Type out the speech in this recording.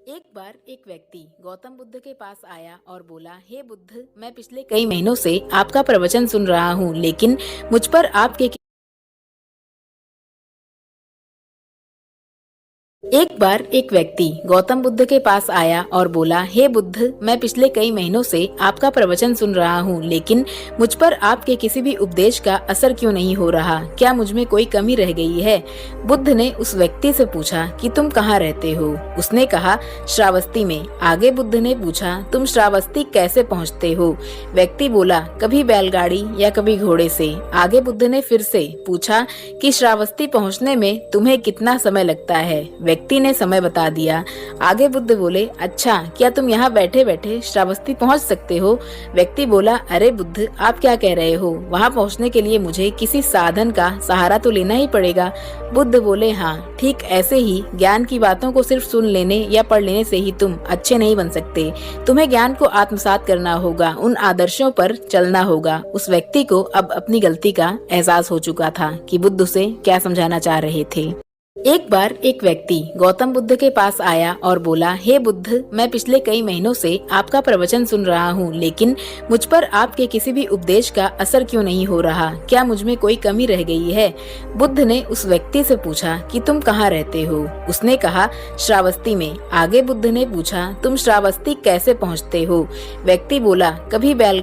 एक बार एक व्यक्ति गौतम बुद्ध के पास आया और बोला, हे बुद्ध, मैं पिछले कई महीनों से आपका प्रवचन सुन रहा हूँ, लेकिन मुझ पर आपके एक बार एक व्यक्ति गौतम बुद्ध के पास आया और बोला, हे बुद्ध, मैं पिछले कई महीनों से आपका प्रवचन सुन रहा हूँ, लेकिन मुझ पर आपके किसी भी उपदेश का असर क्यों नहीं हो रहा? क्या मुझ में कोई कमी रह गई है? बुद्ध ने उस व्यक्ति से पूछा कि तुम कहाँ रहते हो? उसने कहा, श्रावस्ती में। आगे बुद्ध ने पूछा, तुम श्रावस्ती कैसे पहुँचते हो? व्यक्ति बोला, कभी बैलगाड़ी या कभी घोड़े से। आगे बुद्ध ने फिर से पूछा कि श्रावस्ती पहुँचने में तुम्हें कितना समय लगता है? व्यक्ति ने समय बता दिया। आगे बुद्ध बोले, अच्छा, क्या तुम यहाँ बैठे बैठे श्रावस्ती पहुँच सकते हो? व्यक्ति बोला, अरे बुद्ध, आप क्या कह रहे हो? वहाँ पहुँचने के लिए मुझे किसी साधन का सहारा तो लेना ही पड़ेगा। बुद्ध बोले, हाँ, ठीक ऐसे ही ज्ञान की बातों को सिर्फ सुन लेने या पढ़ लेने से ही तुम अच्छे नहीं बन सकते। तुम्हें ज्ञान को आत्मसात करना होगा, उन आदर्शों पर चलना होगा। उस व्यक्ति को अब अपनी गलती का एहसास हो चुका था कि बुद्ध उसे क्या समझाना चाह रहे थे। एक बार एक व्यक्ति गौतम बुद्ध के पास आया और बोला, हे बुद्ध, मैं पिछले कई महीनों से आपका प्रवचन सुन रहा हूँ, लेकिन मुझ पर आपके किसी भी उपदेश का असर क्यों नहीं हो रहा? क्या मुझ में कोई कमी रह गई है? बुद्ध ने उस व्यक्ति से पूछा कि तुम कहाँ रहते हो? उसने कहा, श्रावस्ती में। आगे बुद्ध ने पूछा, तुम श्रावस्ती कैसे पहुँचते हो? व्यक्ति बोला, कभी बैल